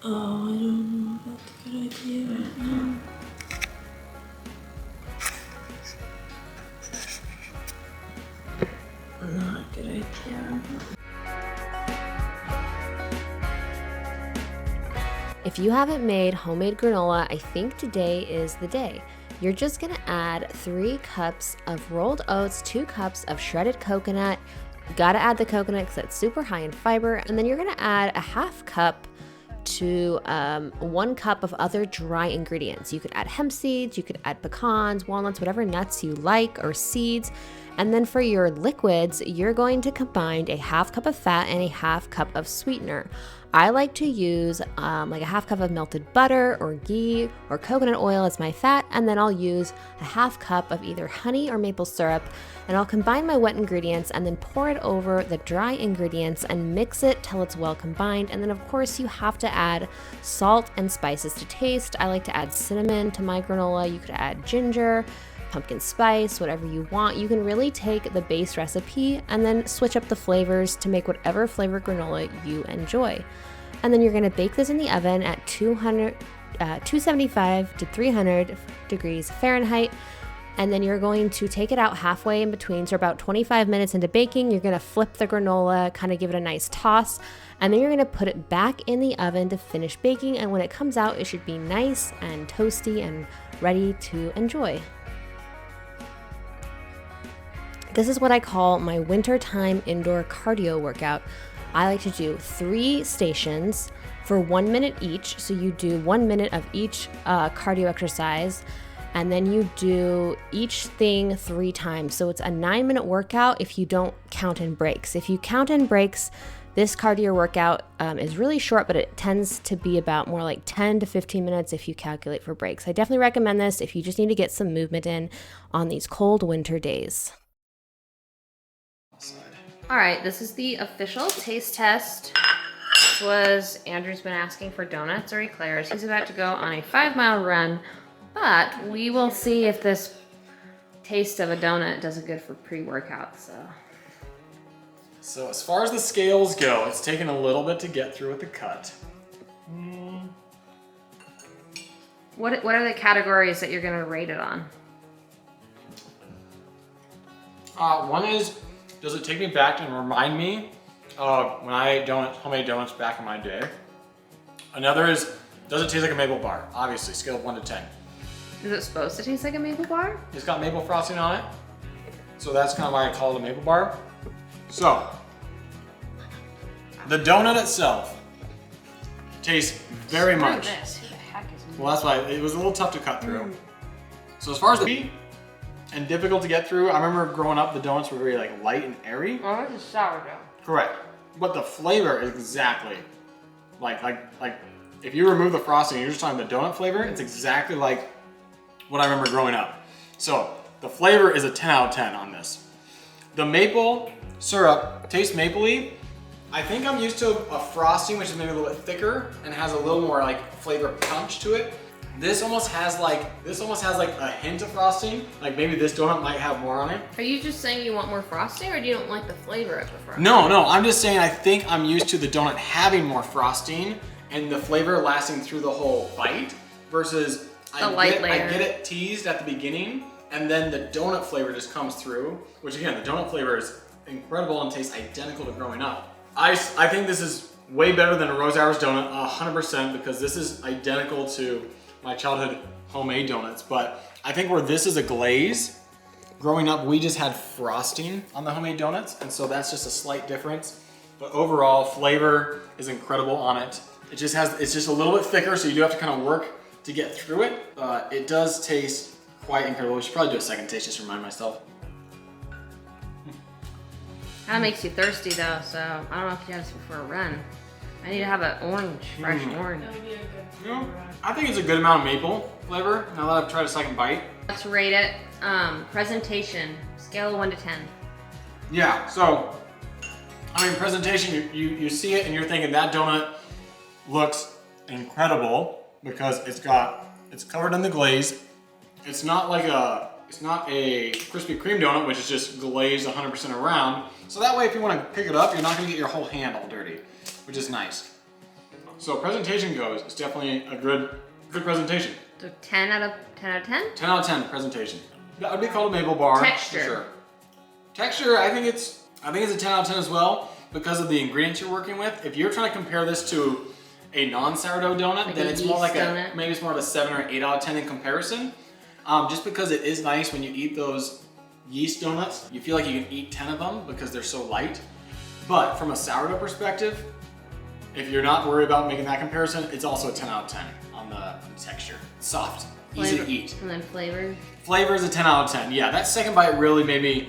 Oh, I don't know if that's a good idea right now. Not a good idea. If you haven't made homemade granola, I think today is the day. You're just gonna add 3 cups of rolled oats, 2 cups of shredded coconut. You gotta add the coconut because it's super high in fiber. And then you're gonna add a half cup to 1 cup of other dry ingredients. You could add hemp seeds, you could add pecans, walnuts, whatever nuts you like, or seeds. And then for your liquids, you're going to combine a half cup of fat and a half cup of sweetener. I like to use like a half cup of melted butter or ghee or coconut oil as my fat, and then I'll use a half cup of either honey or maple syrup, and I'll combine my wet ingredients and then pour it over the dry ingredients and mix it till it's well combined. And then of course you have to add salt and spices to taste. I like to add cinnamon to my granola. You could add ginger, pumpkin spice, whatever you want. You can really take the base recipe and then switch up the flavors to make whatever flavor granola you enjoy. And then you're gonna bake this in the oven at 275 to 300 degrees Fahrenheit. And then you're going to take it out halfway in between. So about 25 minutes into baking, you're gonna flip the granola, kind of give it a nice toss. And then you're gonna put it back in the oven to finish baking. And when it comes out, it should be nice and toasty and ready to enjoy. This is what I call my wintertime indoor cardio workout. I like to do 3 stations for 1 minute each. So you do 1 minute of each cardio exercise, and then you do each thing 3 times. So it's a 9-minute workout if you don't count in breaks. If you count in breaks, this cardio workout is really short, but it tends to be about more like 10 to 15 minutes if you calculate for breaks. I definitely recommend this if you just need to get some movement in on these cold winter days. All right, this is the official taste test. This was, Andrew's been asking for donuts or eclairs. He's about to go on a 5-mile run, but we will see if this taste of a donut does it good for pre-workout, So as far as the scales go, it's taken a little bit to get through with the cut. What are the categories that you're gonna rate it on? One is, does it take me back and remind me of when I ate homemade donuts back in my day? Another is, does it taste like a maple bar? Obviously, scale of 1 to 10. Is it supposed to taste like a maple bar? It's got maple frosting on it, so that's kind of why I call it a maple bar. So, the donut itself tastes very much. Who the heck is Well, that's why it was a little tough to cut through. So as far as the and difficult to get through, I remember growing up, the donuts were very like light and airy. Oh, this is sourdough. Correct. But the flavor is exactly like if you remove the frosting, you're just talking the donut flavor, it's exactly like what I remember growing up. So the flavor is a 10 out of 10 on this. The maple syrup tastes mapley. I think I'm used to a frosting which is maybe a little bit thicker and has a little more like flavor punch to it. This almost has like a hint of frosting. Like maybe this donut might have more on it. Are you just saying you want more frosting, or do you don't like the flavor of the frosting? No, I'm just saying I think I'm used to the donut having more frosting and the flavor lasting through the whole bite versus I get it teased at the beginning and then the donut flavor just comes through, which again, the donut flavor is incredible and tastes identical to growing up. I think this is way better than a Rose Hours donut, 100%, because this is identical to my childhood homemade donuts. But I think where this is a glaze, growing up we just had frosting on the homemade donuts, and so that's just a slight difference. But overall, flavor is incredible on it. It's just a little bit thicker, so you do have to kind of work to get through it. It does taste quite incredible. We should probably do a second taste just to remind myself. That makes you thirsty though, so I don't know if you have this before a run. I need to have an orange, fresh orange. I think it's a good amount of maple flavor now that I've tried a second bite. Let's rate it. Presentation, scale of 1 to 10. Yeah, so, I mean, presentation, you see it and you're thinking that donut looks incredible because it's covered in the glaze. It's not a Krispy Kreme donut, which is just glazed 100% around. So that way, if you want to pick it up, you're not going to get your whole hand all dirty, which is nice. So presentation goes, it's definitely a good presentation. So 10 out of 10? 10 out of 10 presentation. That would be called a maple bar. Texture. For sure. Texture, I think it's a 10 out of 10 as well because of the ingredients you're working with. If you're trying to compare this to a non-sourdough donut, like then it's more like donut. maybe it's more of a 7 or 8 out of 10 in comparison. Just because it is nice when you eat those yeast donuts, you feel like you can eat 10 of them because they're so light. But from a sourdough perspective, if you're not worried about making that comparison, it's also a 10 out of 10 on the texture. Soft, easy to eat. And then flavor? Flavor is a 10 out of 10. Yeah, that second bite really made me,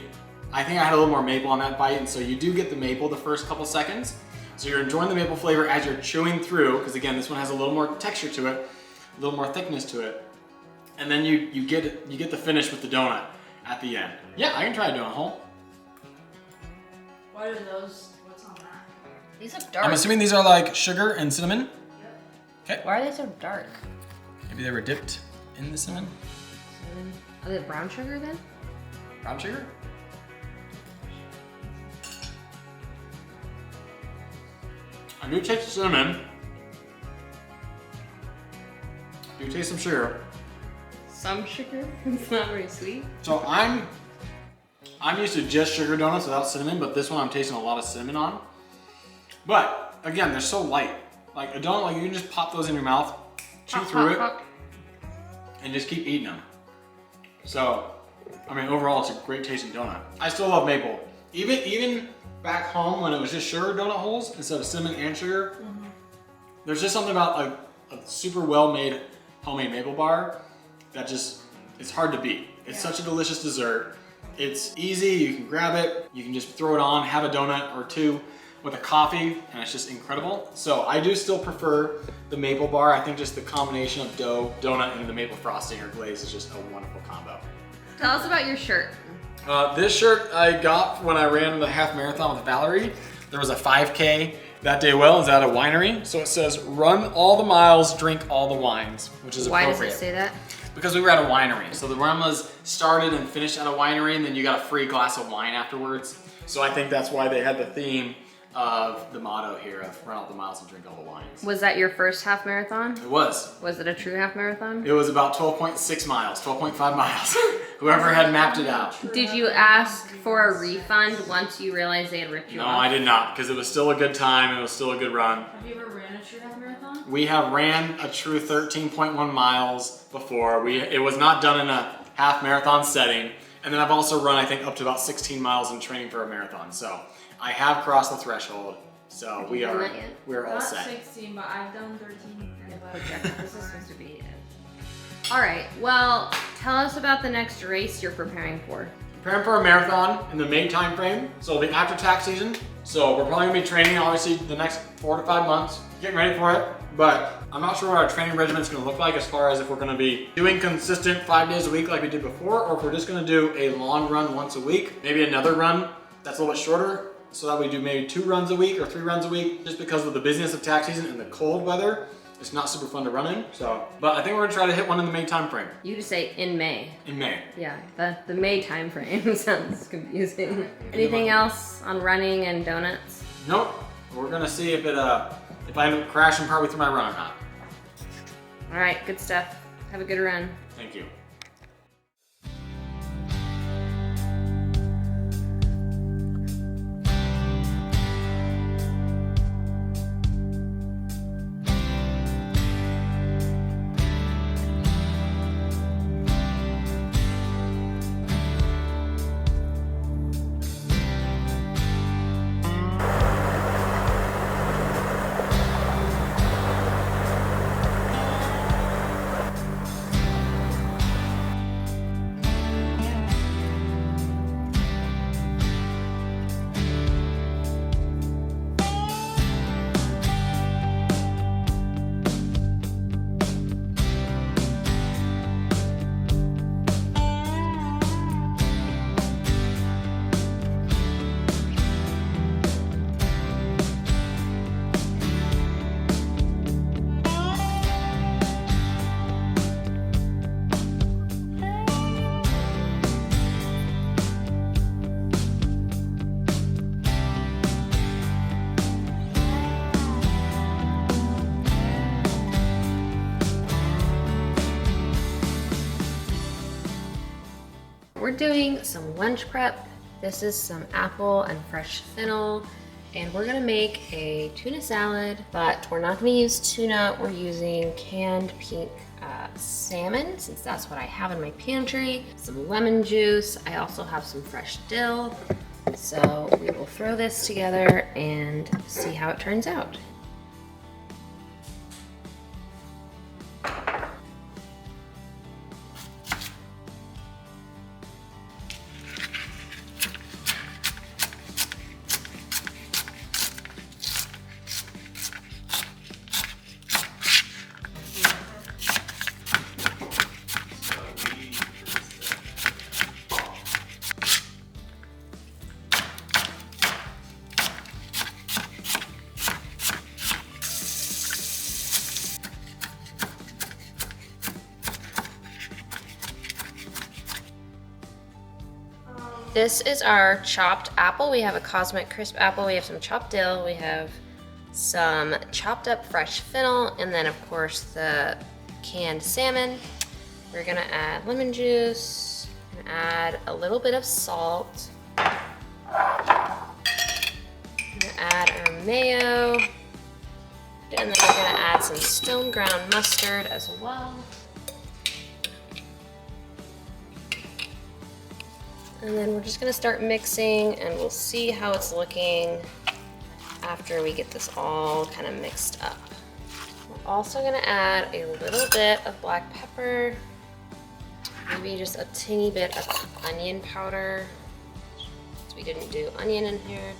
I think I had a little more maple on that bite, and so you do get the maple the first couple seconds. So you're enjoying the maple flavor as you're chewing through, because again, this one has a little more texture to it, a little more thickness to it. And then you get the finish with the donut at the end. Yeah, I can try a donut hole. What are those? What's on that? These look dark. I'm assuming these are like sugar and cinnamon. Okay. Why are they so dark? Maybe they were dipped in the cinnamon. Cinnamon. Are they brown sugar then? Brown sugar? I do taste the cinnamon. I do taste some sugar. Some sugar? It's not very sweet. So I'm used to just sugar donuts without cinnamon, but this one I'm tasting a lot of cinnamon on. But again, they're so light. Like a donut, like you can just pop those in your mouth, chew through it, and just keep eating them. So, I mean, overall, it's a great tasting donut. I still love maple. Even back home when it was just sugar donut holes instead of cinnamon and sugar, there's just something about a super well-made homemade maple bar that just, it's hard to beat. It's such a delicious dessert. It's easy, you can grab it, you can just throw it on, have a donut or two with a coffee, and it's just incredible. So I do still prefer the maple bar. I think just the combination of dough, donut, and the maple frosting or glaze is just a wonderful combo. Tell us about your shirt. This shirt I got when I ran the half marathon with Valerie. There was a 5K that day. Well, it's at a winery. So it says, run all the miles, drink all the wines, which is appropriate. Why does it say that? Because we were at a winery. So the run was started and finished at a winery, and then you got a free glass of wine afterwards. So I think that's why they had the theme of the motto here of run all the miles and drink all the wines. Was that your first half marathon? It was. Was it a true half marathon? It was about 12.6 miles, 12.5 miles. Whoever had mapped it out. Did you ask for a refund once you realized they had ripped you off? No, I did not, because it was still a good time and it was still a good run. Have you ever ran a true half marathon? We have ran a true 13.1 miles before. It was not done in a half marathon setting. And then I've also run, I think, up to about 16 miles in training for a marathon. So I have crossed the threshold. So we're all Not set. 16, but I've done 13. This is supposed to be it. All right, well, tell us about the next race you're preparing for. Preparing for a marathon in the May time frame. So it'll be after tax season. So we're probably gonna be training obviously the next 4 to 5 months, getting ready for it. But I'm not sure what our training regimen is gonna look like as far as if we're gonna be doing consistent 5 days a week like we did before, or if we're just gonna do a long run once a week, maybe another run that's a little bit shorter, so that we do maybe 2 runs a week or 3 runs a week, just because of the busyness of tax season and the cold weather. It's not super fun to run in, so. But I think we're gonna try to hit one in the May time frame. You just say in May. In May. Yeah, the May time frame sounds confusing. Anything else on running and donuts? Nope. We're gonna see if I end up crashing partway through my run or not. All right, good stuff. Have a good run. Thank you. we're doing some lunch prep. This is some apple and fresh fennel, and we're gonna make a tuna salad, but we're not gonna use tuna. We're using canned pink salmon, since that's what I have in my pantry. Some lemon juice. I also have some fresh dill. So we will throw this together and see how it turns out. This is our chopped apple. We have a Cosmic Crisp apple. We have some chopped dill. We have some chopped up fresh fennel. And then, of course, the canned salmon. We're going to add lemon juice. We're going to add a little bit of salt. We're going to add our mayo. And then we're going to add some stone ground mustard as well. And then we're just gonna start mixing, and we'll see how it's looking after we get this all kind of mixed up. We're also gonna add a little bit of black pepper, maybe just a teeny bit of onion powder, because we didn't do onion in here.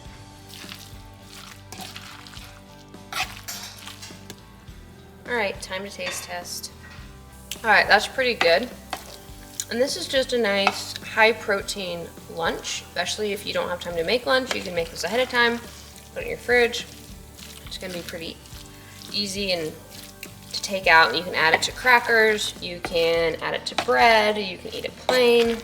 All right, time to taste test. All right, that's pretty good. And this is just a nice high protein lunch, especially if you don't have time to make lunch. You can make this ahead of time, put it in your fridge. It's gonna be pretty easy and to take out. You can add it to crackers, you can add it to bread, you can eat it plain.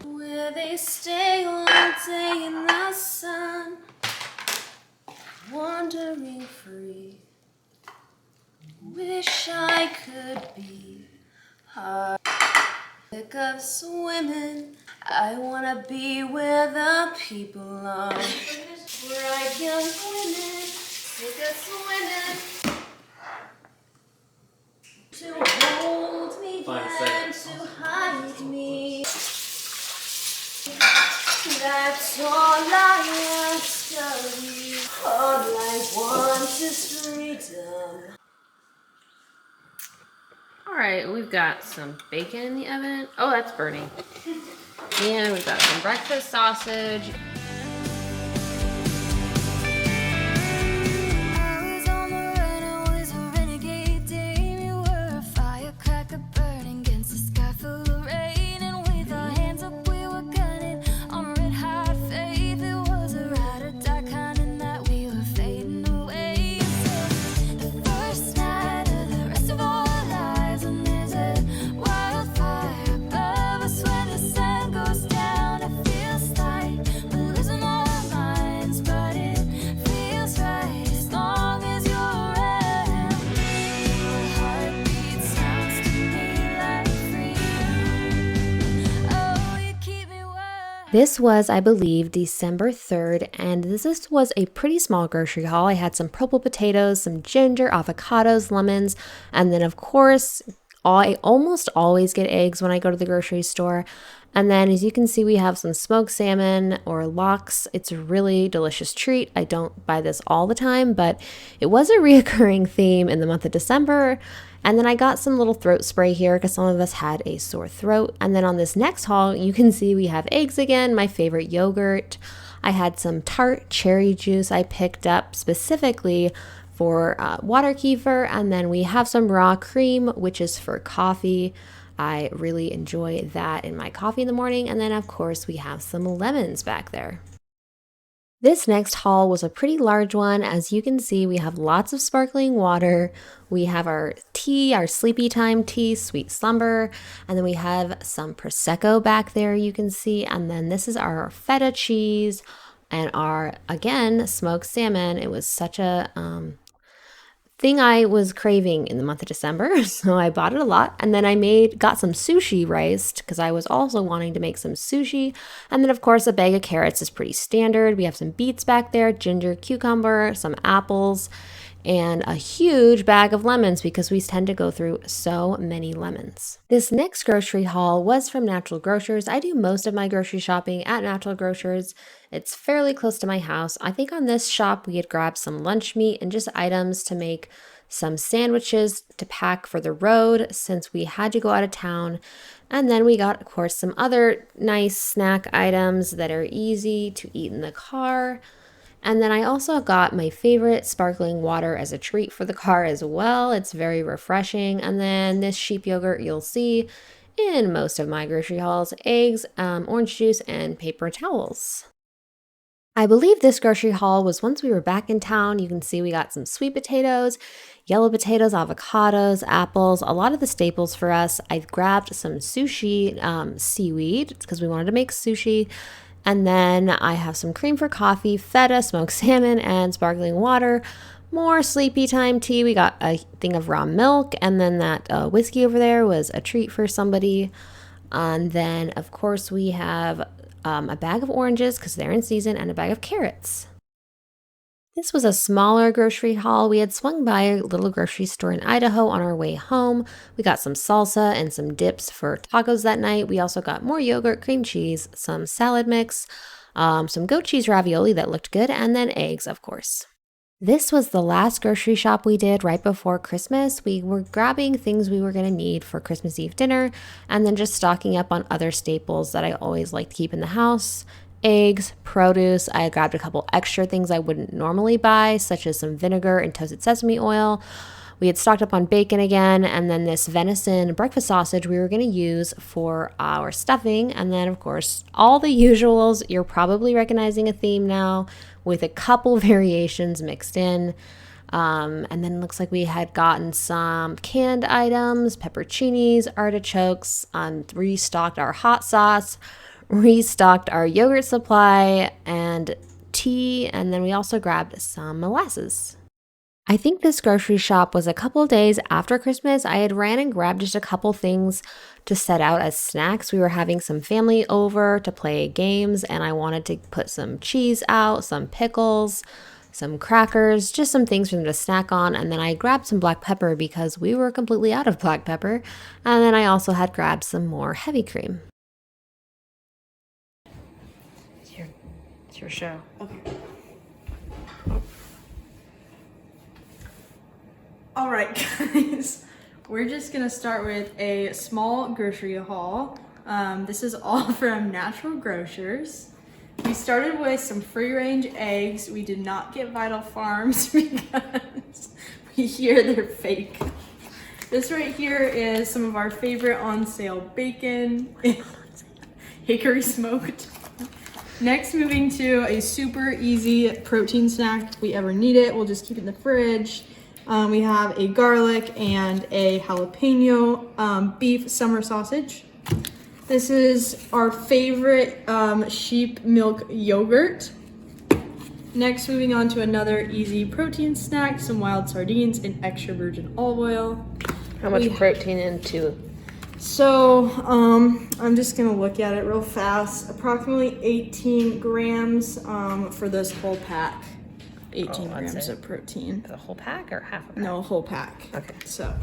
Where they stay all day in the sun, wandering free. Wish I could be sick of swimming. I wanna be where the people are. Bright young women, sick of swimming. To hold me and to hide me. That's all I ask of you. All I want is freedom. All right, we've got some bacon in the oven. Oh, that's burning. And we've got some breakfast sausage. This was, I believe, December 3rd, and this was a pretty small grocery haul. I had some purple potatoes, some ginger, avocados, lemons, and then, of course, I almost always get eggs when I go to the grocery store. And then, as you can see, we have some smoked salmon or lox. It's a really delicious treat. I don't buy this all the time, but it was a reoccurring theme in the month of December. And then I got some little throat spray here because some of us had a sore throat. And then on this next haul, you can see we have eggs again, my favorite yogurt. I had some tart cherry juice I picked up specifically for water kefir. And then we have some raw cream, which is for coffee. I really enjoy that in my coffee in the morning. And then, of course, we have some lemons back there. This next haul was a pretty large one. As you can see, we have lots of sparkling water. We have our tea, our sleepy time tea, sweet slumber. And then we have some Prosecco back there, you can see. And then this is our feta cheese and our, again, smoked salmon. It was such a thing I was craving in the month of December, so I bought it a lot. And then got some sushi rice because I was also wanting to make some sushi. And then of course a bag of carrots is pretty standard. We have some beets back there, ginger, cucumber, some apples, and a huge bag of lemons because we tend to go through so many lemons. This next grocery haul was from Natural Grocers. I do most of my grocery shopping at Natural Grocers. It's fairly close to my house. I think on this shop we had grabbed some lunch meat and just items to make some sandwiches to pack for the road since we had to go out of town. And then we got, of course, some other nice snack items that are easy to eat in the car. And then I also got my favorite sparkling water as a treat for the car as well. It's very refreshing. And then this sheep yogurt you'll see in most of my grocery hauls, eggs, orange juice, and paper towels. I believe this grocery haul was once we were back in town. You can see we got some sweet potatoes, yellow potatoes, avocados, apples, a lot of the staples for us. I grabbed some sushi seaweed because we wanted to make sushi. And then I have some cream for coffee, feta, smoked salmon, and sparkling water. More sleepy time tea. We got a thing of raw milk, and then that whiskey over there was a treat for somebody. And then, of course, we have a bag of oranges because they're in season, and a bag of carrots. This was a smaller grocery haul. We had swung by a little grocery store in Idaho on our way home. We got some salsa and some dips for tacos that night. We also got more yogurt, cream cheese, some salad mix, some goat cheese ravioli that looked good, and then eggs, of course. This was the last grocery shop we did right before Christmas. We were grabbing things we were going to need for Christmas Eve dinner and then just stocking up on other staples that I always like to keep in the house. Eggs, produce. I grabbed a couple extra things I wouldn't normally buy, such as some vinegar and toasted sesame oil. We had stocked up on bacon again, and then this venison breakfast sausage we were going to use for our stuffing. And then, of course, all the usuals. You're probably recognizing a theme now with a couple variations mixed in. And then it looks like we had gotten some canned items, pepperoncinis, artichokes, restocked our hot sauce, restocked our yogurt supply and tea, and then we also grabbed some molasses. I think this grocery shop was a couple days after Christmas. I had ran and grabbed just a couple things to set out as snacks. We were having some family over to play games, and I wanted to put some cheese out, some pickles, some crackers, just some things for them to snack on. And then I grabbed some black pepper because we were completely out of black pepper. And then I also had grabbed some more heavy cream. It's your show. Okay. All right, guys. We're just gonna start with a small grocery haul. This is all from Natural Grocers. We started with some free-range eggs. We did not get Vital Farms because we hear they're fake. This right here is some of our favorite on-sale bacon, hickory smoked. Next, moving to a super easy protein snack. If we ever need it, we'll just keep it in the fridge. We have a garlic and a jalapeno beef summer sausage. This is our favorite sheep milk yogurt. Next, moving on to another easy protein snack, some wild sardines and extra virgin olive oil. How much protein into? So, I'm just gonna look at it real fast. Approximately 18 grams for this whole pack. 18 grams of protein. The whole pack or half a pack? No, a whole pack. Okay. So,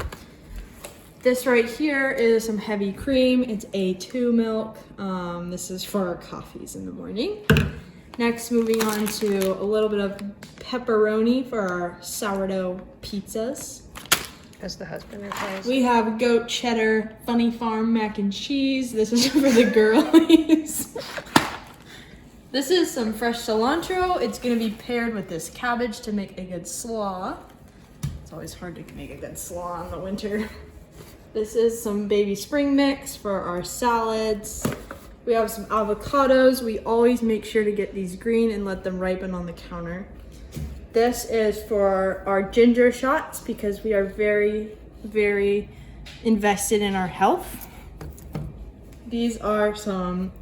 this right here is some heavy cream. It's A2 milk. This is for our coffees in the morning. Next, moving on to a little bit of pepperoni for our sourdough pizzas. As the husband replies. We have goat cheddar, Funny Farm mac and cheese. This is for the girlies. This is some fresh cilantro. It's gonna be paired with this cabbage to make a good slaw. It's always hard to make a good slaw in the winter. This is some baby spring mix for our salads. We have some avocados. We always make sure to get these green and let them ripen on the counter. This is for our ginger shots because we are very, very invested in our health. These are some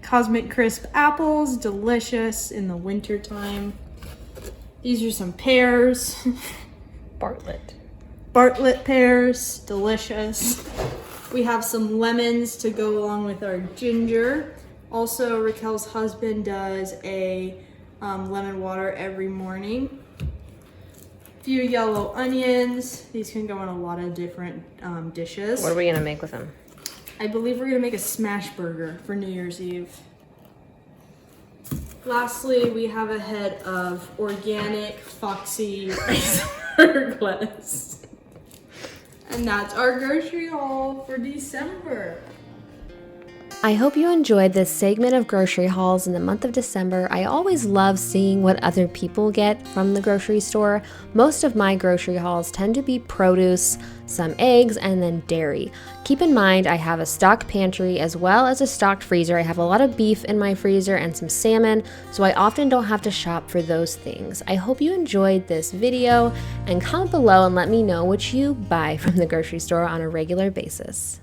Cosmic Crisp apples, delicious in the winter time. These are some pears. Bartlett pears, delicious. We have some lemons to go along with our ginger. Also, Raquel's husband does a lemon water every morning. A few yellow onions. These can go in a lot of different dishes. What are we gonna make with them? I believe we're gonna make a smash burger for New Year's Eve. Lastly, we have a head of organic Foxy lettuce. And that's our grocery haul for December. I hope you enjoyed this segment of grocery hauls in the month of December. I always love seeing what other people get from the grocery store. Most of my grocery hauls tend to be produce, some eggs, and then dairy. Keep in mind, I have a stocked pantry as well as a stocked freezer. I have a lot of beef in my freezer and some salmon, so I often don't have to shop for those things. I hope you enjoyed this video, and comment below and let me know what you buy from the grocery store on a regular basis.